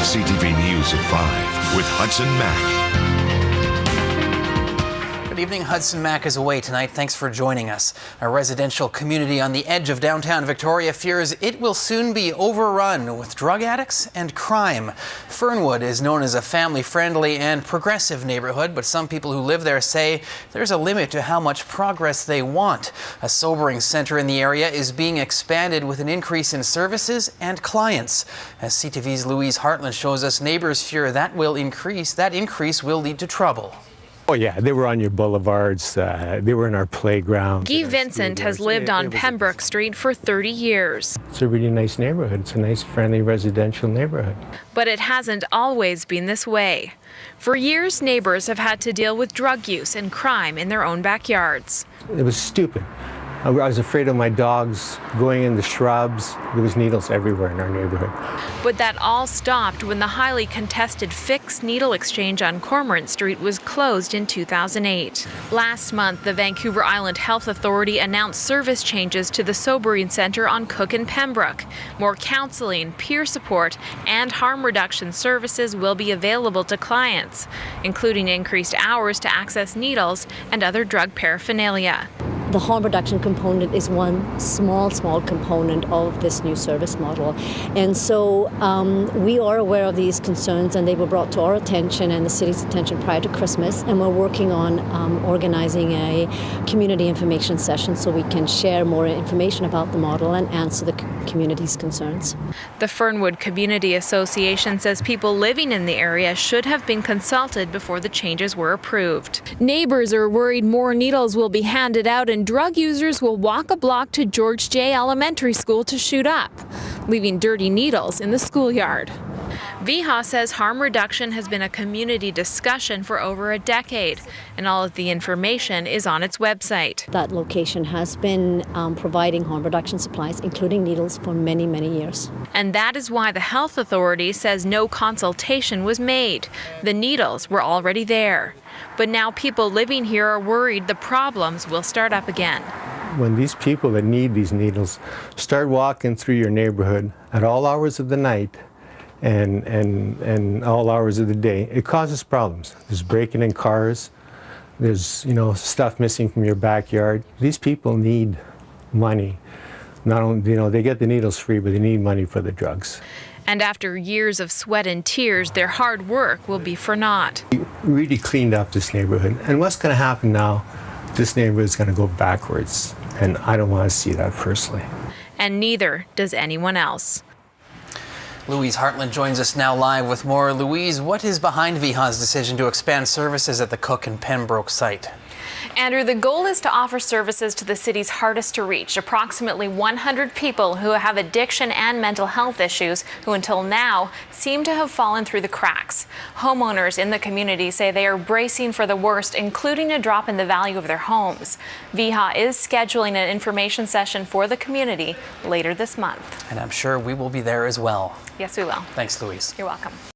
CTV News at 5 with Hudson Mack. Good evening. Hudson Mack is away tonight. Thanks for joining us. A residential community on the edge of downtown Victoria fears it will soon be overrun with drug addicts and crime. Fernwood is known as a family-friendly and progressive neighbourhood, but some people who live there say there's a limit to how much progress they want. A sobering centre in the area is being expanded with an increase in services and clients. As CTV's Louise Hartland shows us, neighbours fear that increase will lead to trouble. Oh yeah, they were on your boulevards, they were in our playground. Guy Vincent has lived on Pembroke Street for 30 years. It's a really nice neighborhood. It's a nice, friendly residential neighborhood. But it hasn't always been this way. For years, neighbors have had to deal with drug use and crime in their own backyards. It was stupid. I was afraid of my dogs going in the shrubs. There was needles everywhere in our neighborhood. But that all stopped when the highly contested fixed needle exchange on Cormorant Street was closed in 2008. Last month, the Vancouver Island Health Authority announced service changes to the sobering centre on Cook and Pembroke. More counselling, peer support, and harm reduction services will be available to clients, including increased hours to access needles and other drug paraphernalia. The harm reduction component is one small component of this new service model. And so we are aware of these concerns, and they were brought to our attention and the city's attention prior to Christmas, and we're working on organizing a community information session so we can share more information about the model and answer the community's concerns. The Fernwood Community Association says people living in the area should have been consulted before the changes were approved. Neighbors are worried more needles will be handed out and drug users will walk a block to George J. Elementary School to shoot up, leaving dirty needles in the schoolyard. VIHA says harm reduction has been a community discussion for over a decade, and all of the information is on its website. That location has been providing harm reduction supplies, including needles, for many years. And that is why the health authority says no consultation was made. The needles were already there. But now people living here are worried the problems will start up again. When these people that need these needles start walking through your neighborhood at all hours of the night and all hours of the day, it causes problems. There's breaking in cars, there's stuff missing from your backyard. These people need money. Not only, they get the needles free, but they need money for the drugs. And after years of sweat and tears, their hard work will be for naught. We really cleaned up this neighborhood. And what's going to happen now, this neighborhood is going to go backwards. And I don't want to see that personally. And neither does anyone else. Louise Hartland joins us now live with more. Louise, what is behind VIHA's decision to expand services at the Cook and Pembroke site? Andrew, the goal is to offer services to the city's hardest to reach, approximately 100 people who have addiction and mental health issues who until now seem to have fallen through the cracks. Homeowners in the community say they are bracing for the worst, including a drop in the value of their homes. VIHA is scheduling an information session for the community later this month. And I'm sure we will be there as well. Yes, we will. Thanks, Louise. You're welcome.